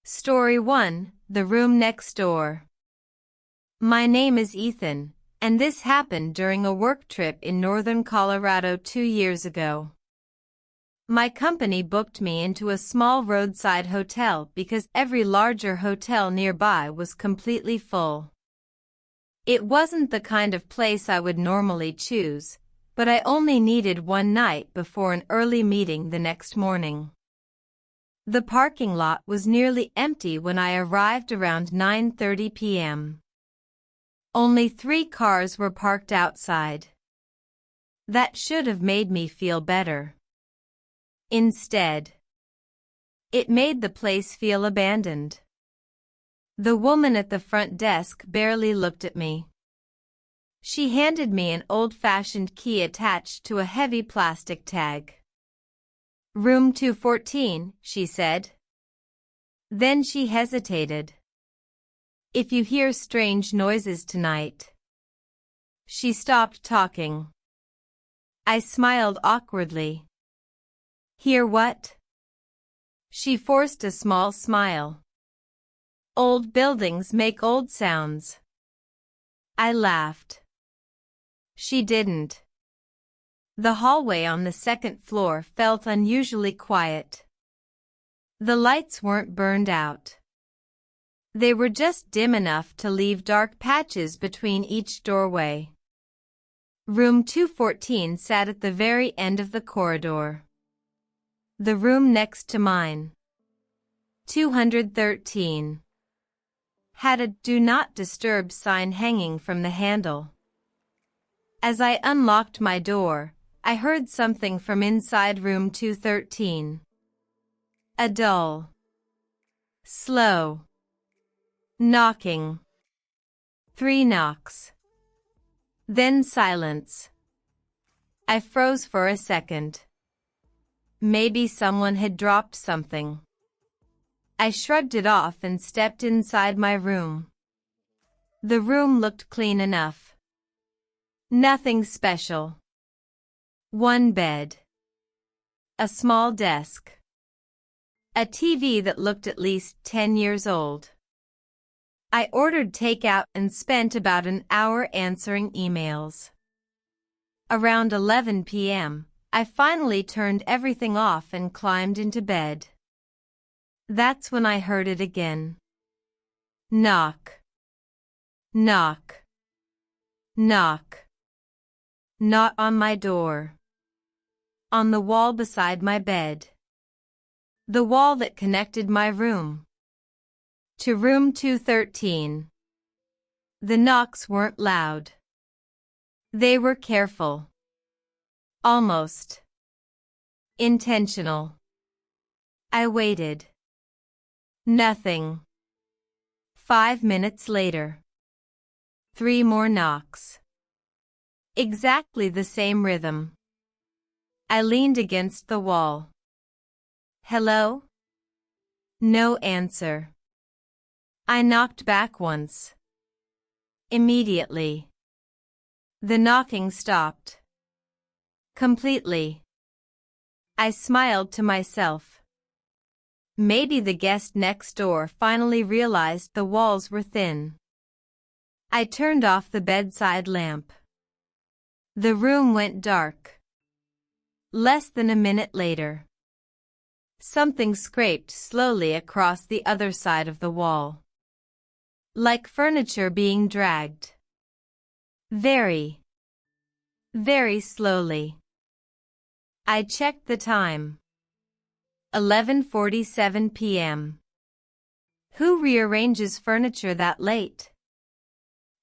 Story 1, The Room Next Door. My name is Ethan, and this happened during a work trip in northern Colorado 2 years ago. My company booked me into a small roadside hotel because every larger hotel nearby was completely full. It wasn't the kind of place I would normally choose, but I only needed one night before an early meeting the next morning. The parking lot was nearly empty when I arrived around 9:30 p.m. Only 3 cars were parked outside. That should have made me feel better. Instead, it made the place feel abandoned. The woman at the front desk barely looked at me. She handed me an old-fashioned key attached to a heavy plastic tag. "Room 214, she said. Then she hesitated. "If you hear strange noises tonight." She stopped talking. I smiled awkwardly. "Hear what?" She forced a small smile. "Old buildings make old sounds." I laughed. She didn't. The hallway on the second floor felt unusually quiet. The lights weren't burned out. They were just dim enough to leave dark patches between each doorway. Room 214 sat at the very end of the corridor. The room next to mine, 213, had a "Do Not Disturb" sign hanging from the handle. As I unlocked my door, I heard something from inside room 213. A dull, slow knocking. 3 knocks. Then silence. I froze for a second. Maybe someone had dropped something. I shrugged it off and stepped inside my room. The room looked clean enough. Nothing special. One bed. A small desk. A TV that looked at least 10 years old. I ordered takeout and spent about an hour answering emails. Around 11 p.m., I finally turned everything off and climbed into bed. That's when I heard it again. Knock. Knock. Knock. Not on my door. On the wall beside my bed. The wall that connected my room to room 213. The knocks weren't loud. They were careful. Almost intentional. I waited. Nothing. 5 minutes later. 3 more knocks. Exactly the same rhythm. I leaned against the wall. "Hello?" No answer. I knocked back once. Immediately, the knocking stopped. Completely. I smiled to myself. Maybe the guest next door finally realized the walls were thin. I turned off the bedside lamp. The room went dark. Less than a minute later, something scraped slowly across the other side of the wall. Like furniture being dragged. Very, very slowly. I checked the time. 11:47 p.m. Who rearranges furniture that late?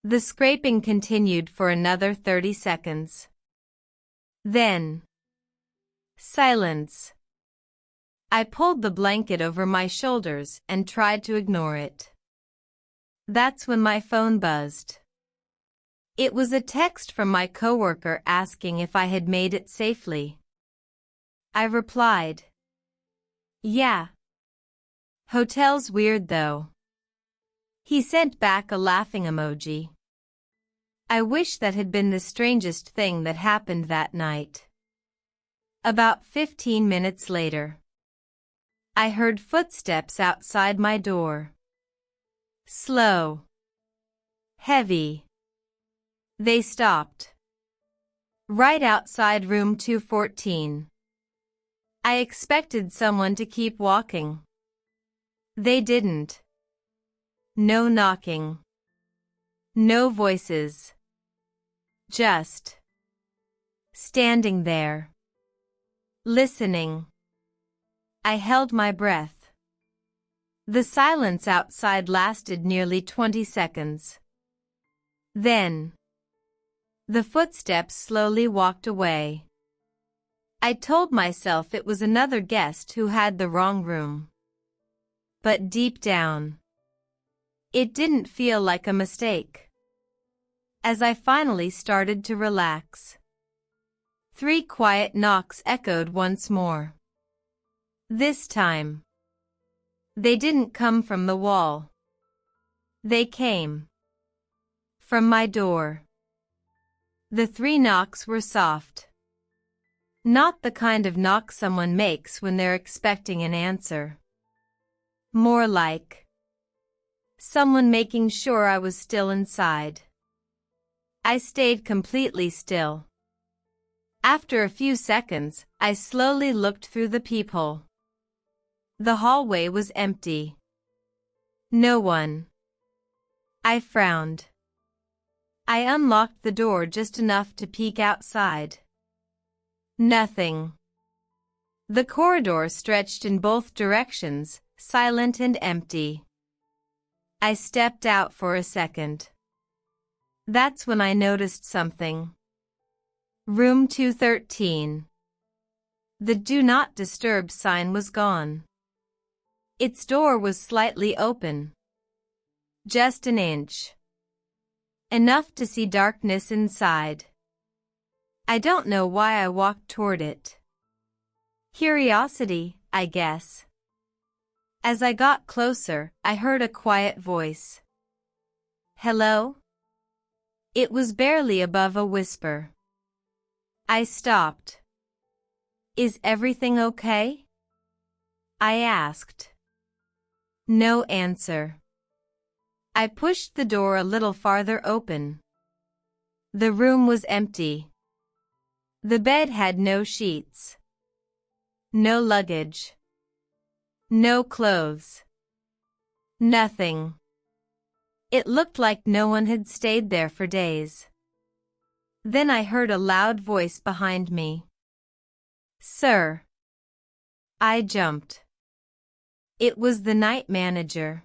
The scraping continued for another 30 seconds. Then, silence. I pulled the blanket over my shoulders and tried to ignore it. That's when my phone buzzed. It was a text from my coworker asking if I had made it safely. I replied, "Yeah." "Hotel's weird though." He sent back a laughing emoji. I wish that had been the strangest thing that happened that night. About 15 minutes later, I heard footsteps outside my door. Slow. Heavy. They stopped. Right outside room 214. I expected someone to keep walking. They didn't. No knocking. No voices. Just standing there. Listening. I held my breath. The silence outside lasted nearly 20 seconds. Then, the footsteps slowly walked away. I told myself it was another guest who had the wrong room. But deep down, it didn't feel like a mistake. As I finally started to relax, 3 quiet knocks echoed once more. This time, they didn't come from the wall. They came from my door. The 3 knocks were soft. Not the kind of knock someone makes when they're expecting an answer. More like someone making sure I was still inside. I stayed completely still. After a few seconds, I slowly looked through the peephole. The hallway was empty. No one. I frowned. I unlocked the door just enough to peek outside. Nothing. The corridor stretched in both directions, silent and empty. I stepped out for a second. That's when I noticed something. Room 213. The Do Not Disturb sign was gone. Its door was slightly open. Just an inch. Enough to see darkness inside. I don't know why I walked toward it. Curiosity, I guess. As I got closer, I heard a quiet voice. Hello? It was barely above a whisper. I stopped. Is everything okay? I asked. No answer. I pushed the door a little farther open. The room was empty. The bed had no sheets. No luggage. No clothes. Nothing. It looked like no one had stayed there for days. Then I heard a loud voice behind me. Sir. I jumped. It was the night manager.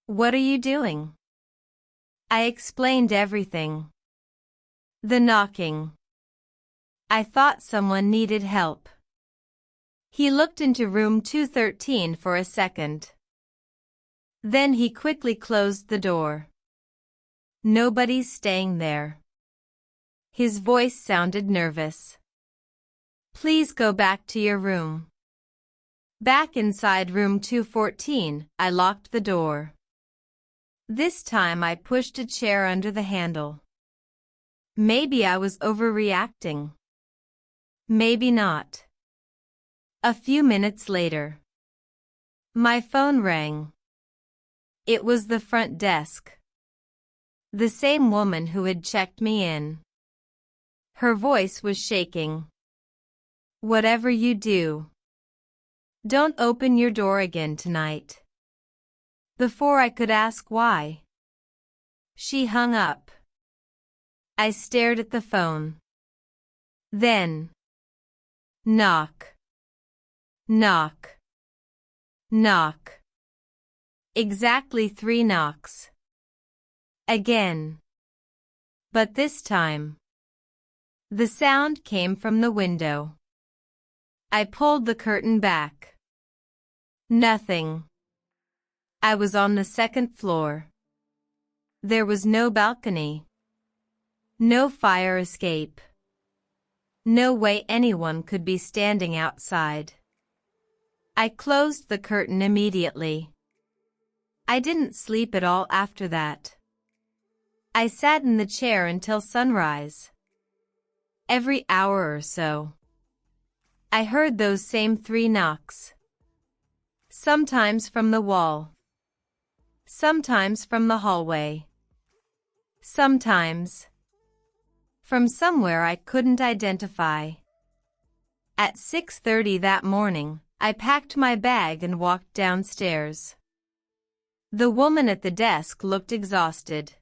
What are you doing? I explained everything. The knocking. I thought someone needed help. He looked into room 213 for a second. Then he quickly closed the door. Nobody's staying there. His voice sounded nervous. Please go back to your room. Back inside room 214, I locked the door. This time I pushed a chair under the handle. Maybe I was overreacting. Maybe not. A few minutes later, my phone rang. It was the front desk. The same woman who had checked me in. Her voice was shaking. Whatever you do, don't open your door again tonight. Before I could ask why, she hung up. I stared at the phone. Then, knock. Knock. Knock. Exactly 3 knocks. Again. But this time, the sound came from the window. I pulled the curtain back. Nothing. I was on the 2nd floor. There was no balcony. No fire escape. No way anyone could be standing outside. I closed the curtain immediately. I didn't sleep at all after that. I sat in the chair until sunrise. Every hour or so, I heard those same 3 knocks. Sometimes from the wall. Sometimes from the hallway. Sometimes from somewhere I couldn't identify. At 6:30 that morning, I packed my bag and walked downstairs. The woman at the desk looked exhausted.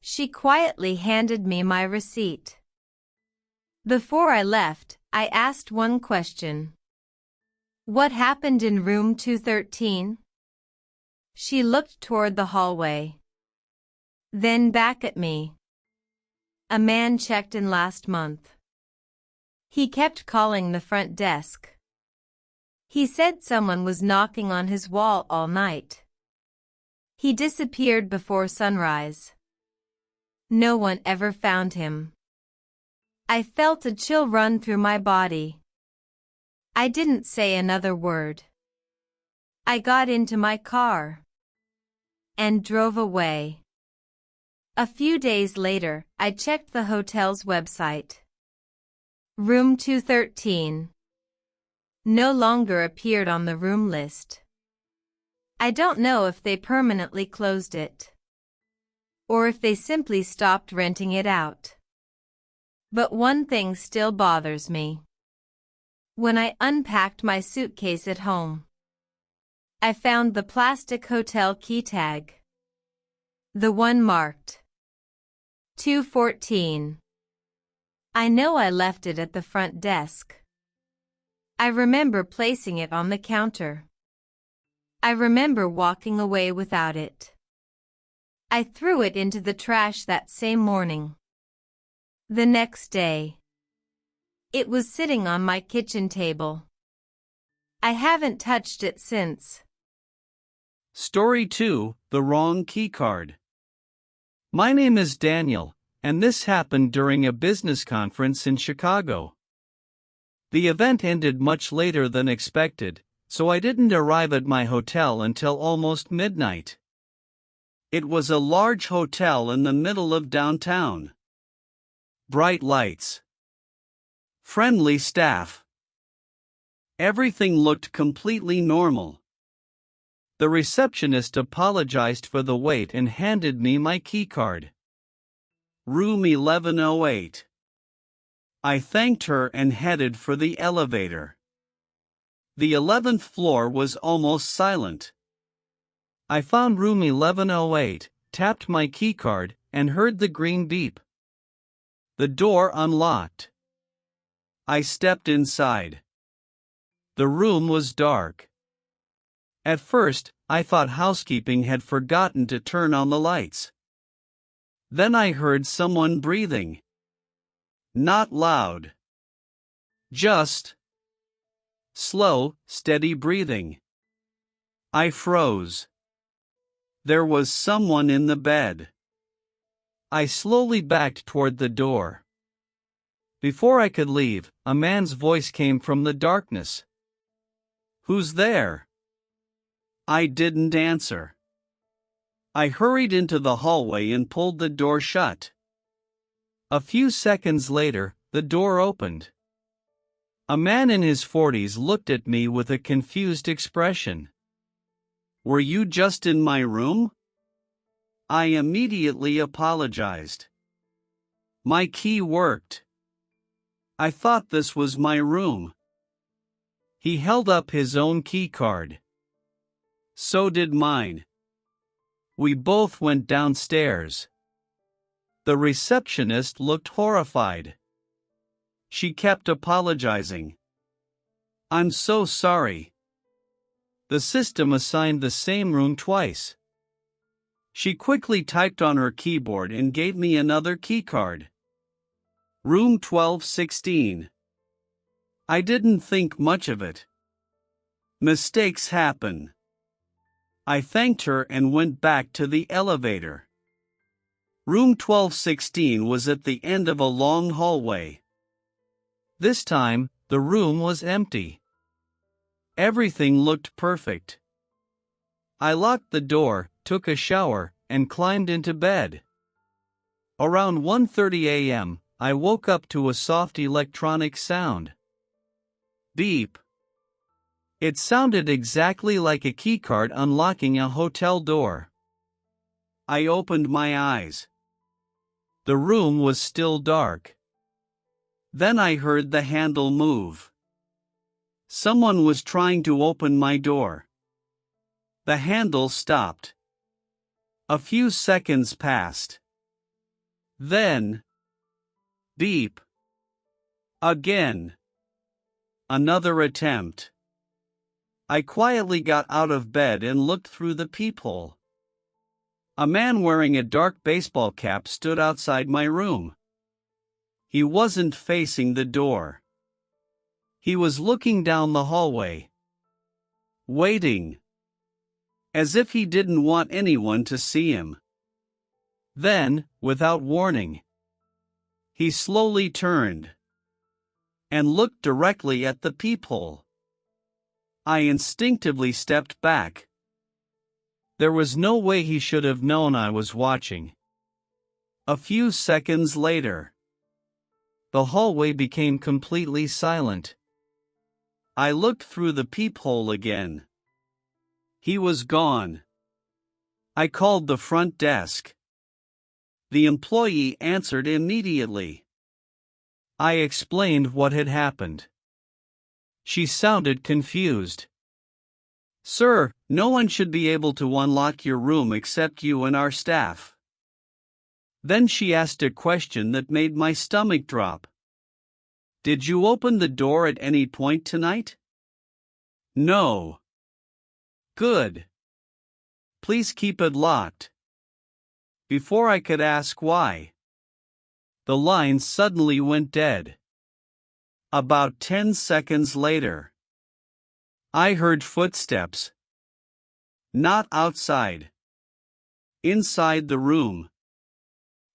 She quietly handed me my receipt. Before I left, I asked one question. What happened in room 213? She looked toward the hallway. Then back at me. A man checked in last month. He kept calling the front desk. He said someone was knocking on his wall all night. He disappeared before sunrise. No one ever found him. I felt a chill run through my body. I didn't say another word. I got into my car and drove away. A few days later, I checked the hotel's website. Room 213 no longer appeared on the room list. I don't know if they permanently closed it, or if they simply stopped renting it out. But one thing still bothers me. When I unpacked my suitcase at home, I found the plastic hotel key tag. The one marked 214. I know I left it at the front desk. I remember placing it on the counter. I remember walking away without it. I threw it into the trash that same morning. The next day, it was sitting on my kitchen table. I haven't touched it since. Story 2: The Wrong Keycard. My name is Daniel, and this happened during a business conference in Chicago. The event ended much later than expected, so I didn't arrive at my hotel until almost midnight. It was a large hotel in the middle of downtown. Bright lights. Friendly staff. Everything looked completely normal. The receptionist apologized for the wait and handed me my keycard. Room 1108. I thanked her and headed for the elevator. The 11th floor was almost silent. I found room 1108, tapped my keycard, and heard the green beep. The door unlocked. I stepped inside. The room was dark. At first, I thought housekeeping had forgotten to turn on the lights. Then I heard someone breathing. Not loud. Just slow, steady breathing. I froze. There was someone in the bed. I slowly backed toward the door. Before I could leave, a man's voice came from the darkness. Who's there? I didn't answer. I hurried into the hallway and pulled the door shut. A few seconds later, the door opened. A man in his 40s looked at me with a confused expression. Were you just in my room? I immediately apologized. My key worked. I thought this was my room. He held up his own key card. So did mine. We both went downstairs. The receptionist looked horrified. She kept apologizing. I'm so sorry. The system assigned the same room twice. She quickly typed on her keyboard and gave me another keycard. Room 1216. I didn't think much of it. Mistakes happen. I thanked her and went back to the elevator. Room 1216 was at the end of a long hallway. This time, the room was empty. Everything looked perfect. I locked the door, took a shower, and climbed into bed. Around 1:30 a.m., I woke up to a soft electronic sound. Beep. It sounded exactly like a keycard unlocking a hotel door. I opened my eyes. The room was still dark. Then I heard the handle move. Someone was trying to open my door. The handle stopped. A few seconds passed. Then, beep. Again. Another attempt. I quietly got out of bed and looked through the peephole. A man wearing a dark baseball cap stood outside my room. He wasn't facing the door. He was looking down the hallway. Waiting. As if he didn't want anyone to see him. Then, without warning, he slowly turned and looked directly at the peephole. I instinctively stepped back. There was no way he should have known I was watching. A few seconds later, the hallway became completely silent. I looked through the peephole again. He was gone. I called the front desk. The employee answered immediately. I explained what had happened. She sounded confused. "Sir, no one should be able to unlock your room except you and our staff." Then she asked a question that made my stomach drop. "Did you open the door at any point tonight?" "No." "Good. Please keep it locked." Before I could ask why, the line suddenly went dead. About 10 seconds later, I heard footsteps. Not outside. Inside the room.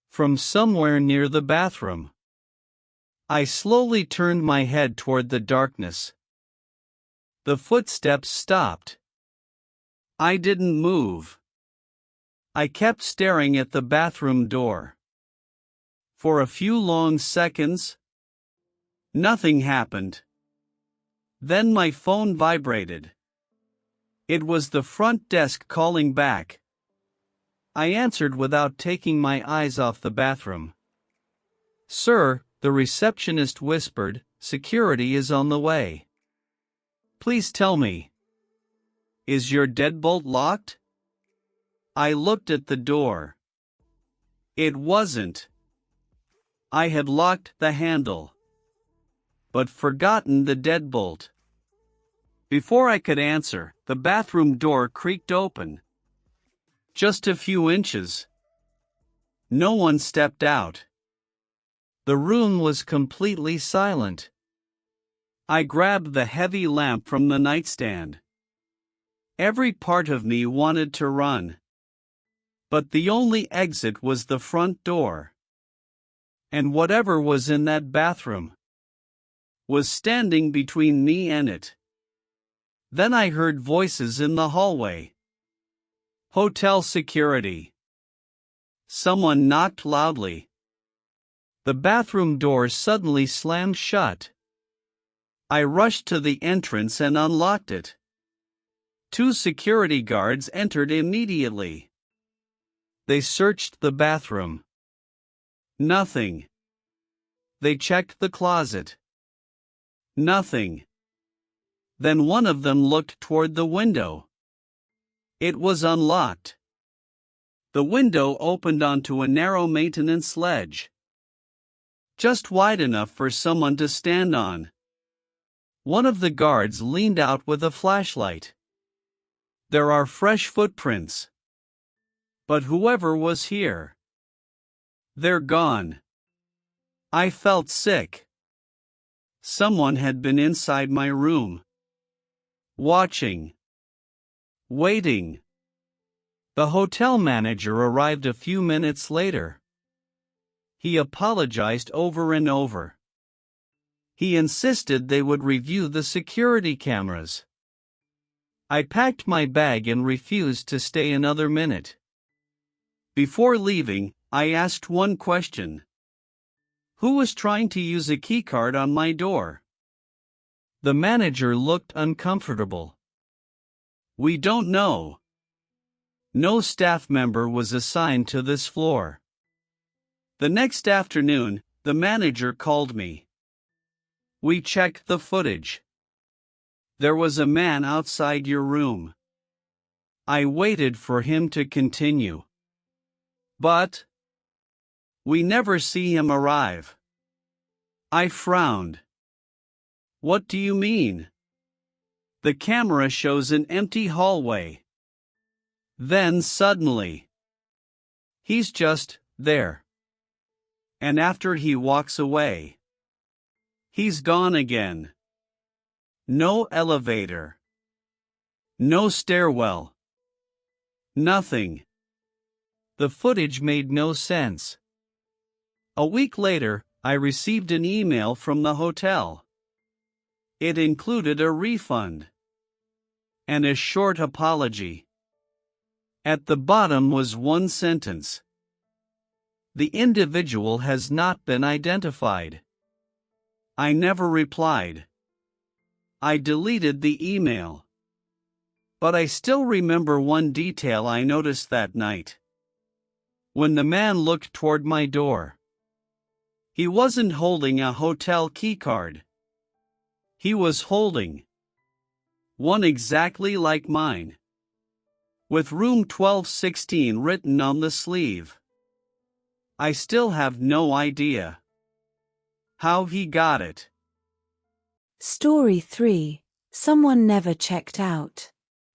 From somewhere near the bathroom. I slowly turned my head toward the darkness. The footsteps stopped. I didn't move. I kept staring at the bathroom door. For a few long seconds, nothing happened. Then my phone vibrated. It was the front desk calling back. I answered without taking my eyes off the bathroom. "Sir," the receptionist whispered, "security is on the way. Please tell me, is your deadbolt locked?" I looked at the door. It wasn't. I had locked the handle, but forgotten the deadbolt. Before I could answer, the bathroom door creaked open. Just a few inches. No one stepped out. The room was completely silent. I grabbed the heavy lamp from the nightstand. Every part of me wanted to run. But the only exit was the front door. And whatever was in that bathroom was standing between me and it. Then I heard voices in the hallway. Hotel security. Someone knocked loudly. The bathroom door suddenly slammed shut. I rushed to the entrance and unlocked it. 2 security guards entered immediately. They searched the bathroom. Nothing. They checked the closet. Nothing. Then one of them looked toward the window. It was unlocked. The window opened onto a narrow maintenance ledge. Just wide enough for someone to stand on. One of the guards leaned out with a flashlight. There are fresh footprints. But whoever was here, they're gone. I felt sick. Someone had been inside my room. Watching. Waiting. The hotel manager arrived a few minutes later. He apologized over and over. He insisted they would review the security cameras. I packed my bag and refused to stay another minute. Before leaving, I asked one question. Who was trying to use a keycard on my door? The manager looked uncomfortable. We don't know. No staff member was assigned to this floor. The next afternoon, the manager called me. We checked the footage. There was a man outside your room. I waited for him to continue. But we never see him arrive. I frowned. What do you mean? The camera shows an empty hallway. Then suddenly, he's just there. And after he walks away, he's gone again. No elevator. No stairwell. Nothing. The footage made no sense. A week later, I received an email from the hotel. It included a refund and a short apology. At the bottom was one sentence. The individual has not been identified. I never replied. I deleted the email. But I still remember one detail I noticed that night. When the man looked toward my door, he wasn't holding a hotel keycard. He was holding one exactly like mine, with room 1216 written on the sleeve. I still have no idea how he got it. Story 3. Someone never checked out.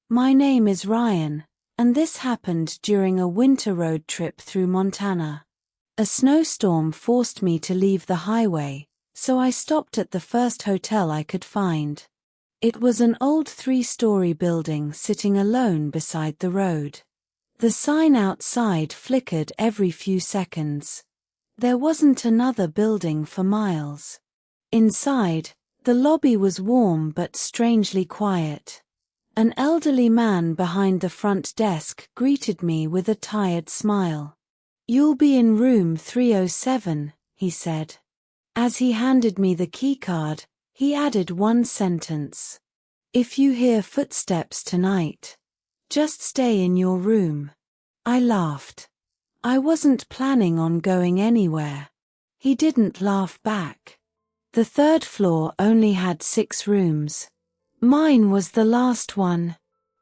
My name is Ryan, and this happened during a winter road trip through Montana. A snowstorm forced me to leave the highway, so I stopped at the first hotel I could find. It was an old 3-story building sitting alone beside the road. The sign outside flickered every few seconds. There wasn't another building for miles. Inside, the lobby was warm but strangely quiet. An elderly man behind the front desk greeted me with a tired smile. "You'll be in room 307, he said. As he handed me the keycard, he added one sentence. "If you hear footsteps tonight, just stay in your room." I laughed. I wasn't planning on going anywhere. He didn't laugh back. The third floor only had 6 rooms. Mine was the last one.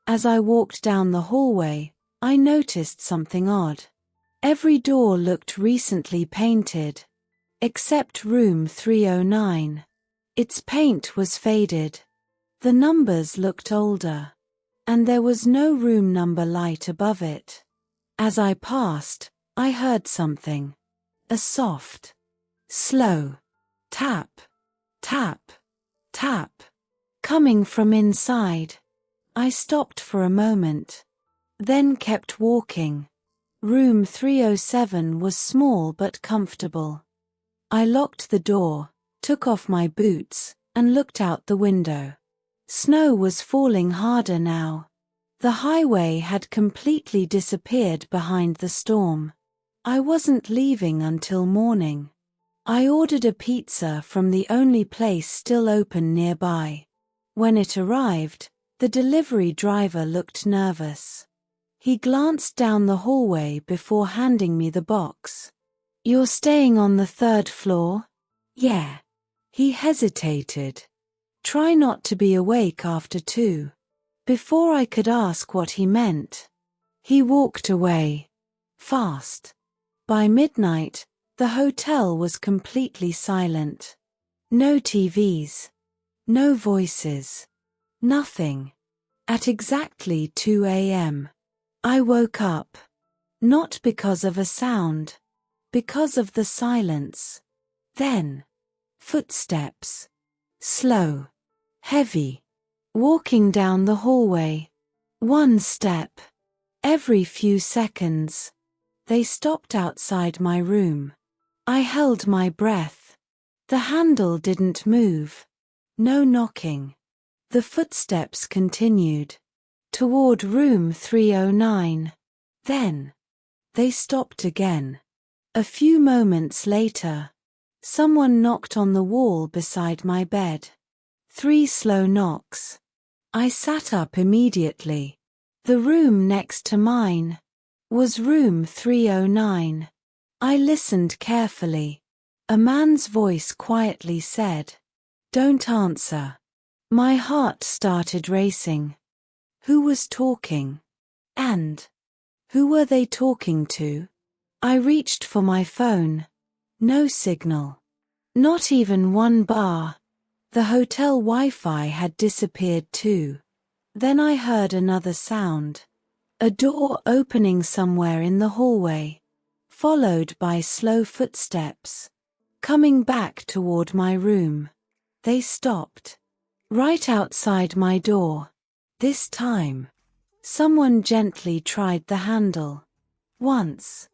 As I walked down the hallway, I noticed something odd. Every door looked recently painted, except room 309. Its paint was faded. The numbers looked older, and there was no room number light above it. As I passed, I heard something. A soft, slow tap, tap, tap, coming from inside. I stopped for a moment, then kept walking. Room 307 was small but comfortable. I locked the door, took off my boots, and looked out the window. Snow was falling harder now. The highway had completely disappeared behind the storm. I wasn't leaving until morning. I ordered a pizza from the only place still open nearby. When it arrived, the delivery driver looked nervous. He glanced down the hallway before handing me the box. "You're staying on the 3rd floor?" "Yeah." He hesitated. "Try not to be awake after 2. Before I could ask what he meant, he walked away. Fast. By midnight, the hotel was completely silent. No TVs. No voices. Nothing. At exactly 2 a.m., I woke up. Not because of a sound. Because of the silence. Then, footsteps. Slow. Heavy. Walking down the hallway. One step. Every few seconds. They stopped outside my room. I held my breath. The handle didn't move. No knocking. The footsteps continued. Toward room 309. Then, they stopped again. A few moments later, someone knocked on the wall beside my bed. 3 slow knocks. I sat up immediately. The room next to mine was room 309. I listened carefully. A man's voice quietly said, "Don't answer." My heart started racing. Who was talking? And who were they talking to? I reached for my phone. No signal. Not even one bar. The hotel Wi-Fi had disappeared too. Then I heard another sound. A door opening somewhere in the hallway, followed by slow footsteps, coming back toward my room. They stopped. Right outside my door. This time, someone gently tried the handle. Once.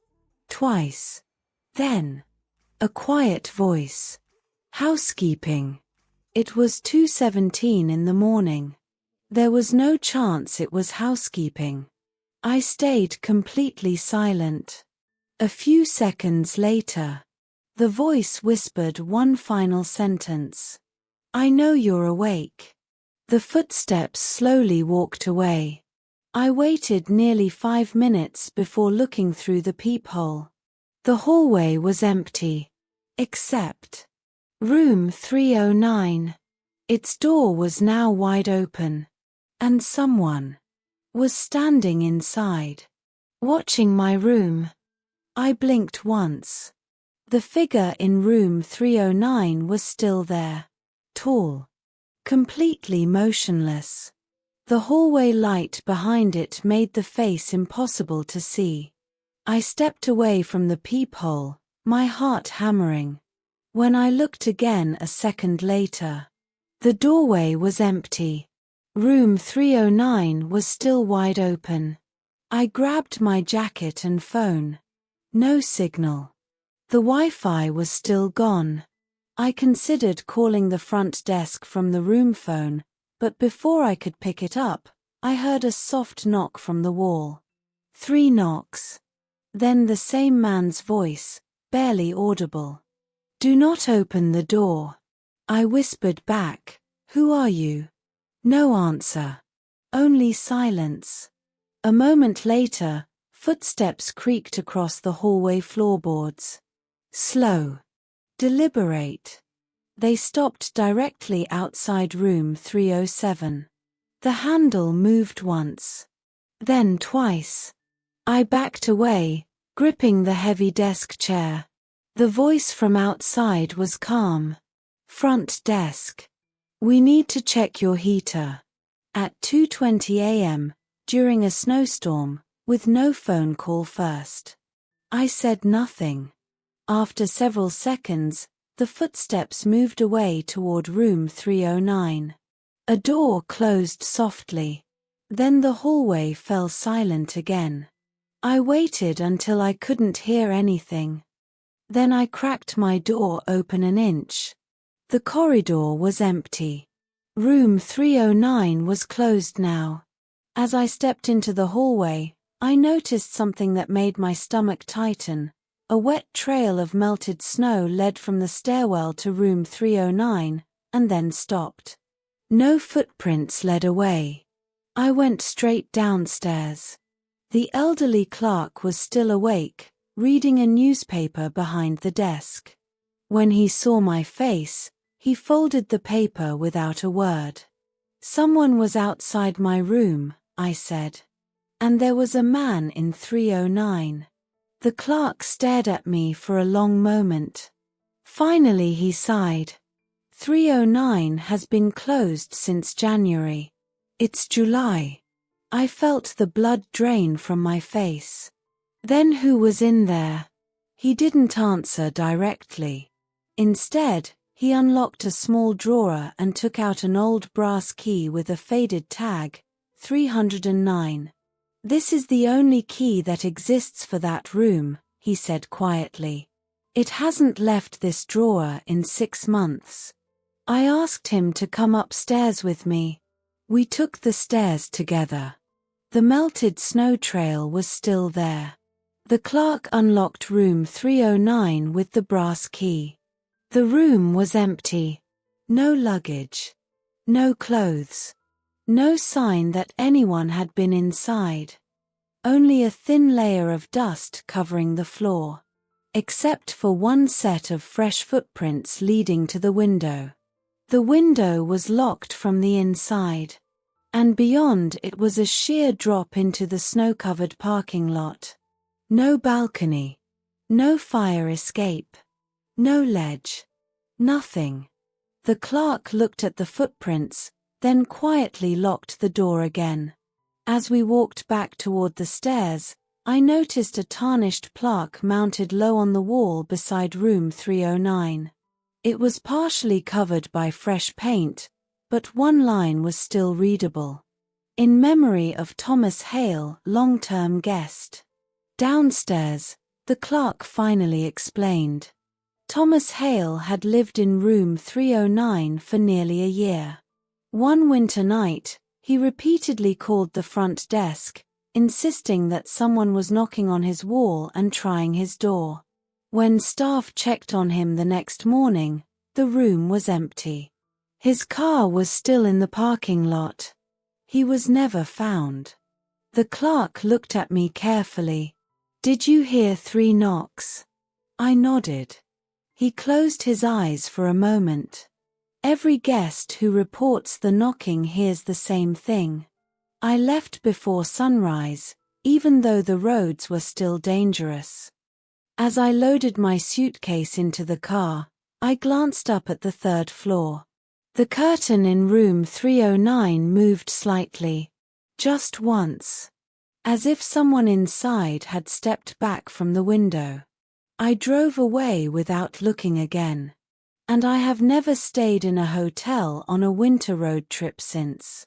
Twice. Then, a quiet voice. Housekeeping. It was 2:17 in the morning. There was no chance it was housekeeping. I stayed completely silent. A few seconds later, the voice whispered one final sentence. "I know you're awake." The footsteps slowly walked away. I waited nearly 5 minutes before looking through the peephole. The hallway was empty. Except room 309. Its door was now wide open. And someone was standing inside, watching my room. I blinked once. The figure in room 309 was still there. Tall. Completely motionless. The hallway light behind it made the face impossible to see. I stepped away from the peephole, my heart hammering. When I looked again a second later, the doorway was empty. Room 309 was still wide open. I grabbed my jacket and phone. No signal. The Wi-Fi was still gone. I considered calling the front desk from the room phone, but before I could pick it up, I heard a soft knock from the wall. 3 knocks. Then the same man's voice, barely audible. "Do not open the door." I whispered back, "Who are you?" No answer. Only silence. A moment later, footsteps creaked across the hallway floorboards. Slow. Deliberate. They stopped directly outside room 307. The handle moved once. Then twice. I backed away, gripping the heavy desk chair. The voice from outside was calm. "Front desk. We need to check your heater." At 2:20 a.m., during a snowstorm, with no phone call first. I said nothing. After several seconds, the footsteps moved away toward room 309. A door closed softly. Then the hallway fell silent again. I waited until I couldn't hear anything. Then I cracked my door open an inch. The corridor was empty. Room 309 was closed now. As I stepped into the hallway, I noticed something that made my stomach tighten. A wet trail of melted snow led from the stairwell to room 309, and then stopped. No footprints led away. I went straight downstairs. The elderly clerk was still awake, reading a newspaper behind the desk. When he saw my face, he folded the paper without a word. "Someone was outside my room," I said. "And there was a man in 309. The clerk stared at me for a long moment. Finally he sighed. 309 has been closed since January. It's July. I felt the blood drain from my face. Then who was in there? He didn't answer directly. Instead, he unlocked a small drawer and took out an old brass key with a faded tag, 309. "This is the only key that exists for that room," he said quietly. "It hasn't left this drawer in 6 months." I asked him to come upstairs with me. We took the stairs together. The melted snow trail was still there. The clerk unlocked room 309 with the brass key. The room was empty. No luggage. No clothes. No sign that anyone had been inside. Only a thin layer of dust covering the floor. Except for one set of fresh footprints leading to the window. The window was locked from the inside. And beyond it was a sheer drop into the snow-covered parking lot. No balcony. No fire escape. No ledge. Nothing. The clerk looked at the footprints, then quietly locked the door again. As we walked back toward the stairs, I noticed a tarnished plaque mounted low on the wall beside room 309. It was partially covered by fresh paint, but one line was still readable. In memory of Thomas Hale, long-term guest. Downstairs, the clerk finally explained. Thomas Hale had lived in room 309 for nearly a year. One winter night, he repeatedly called the front desk, insisting that someone was knocking on his wall and trying his door. When staff checked on him the next morning, the room was empty. His car was still in the parking lot. He was never found. The clerk looked at me carefully. "Did you hear 3 knocks?" I nodded. He closed his eyes for a moment. Every guest who reports the knocking hears the same thing. I left before sunrise, even though the roads were still dangerous. As I loaded my suitcase into the car, I glanced up at the 3rd floor. The curtain in room 309 moved slightly, just once, as if someone inside had stepped back from the window. I drove away without looking again. And I have never stayed in a hotel on a winter road trip since.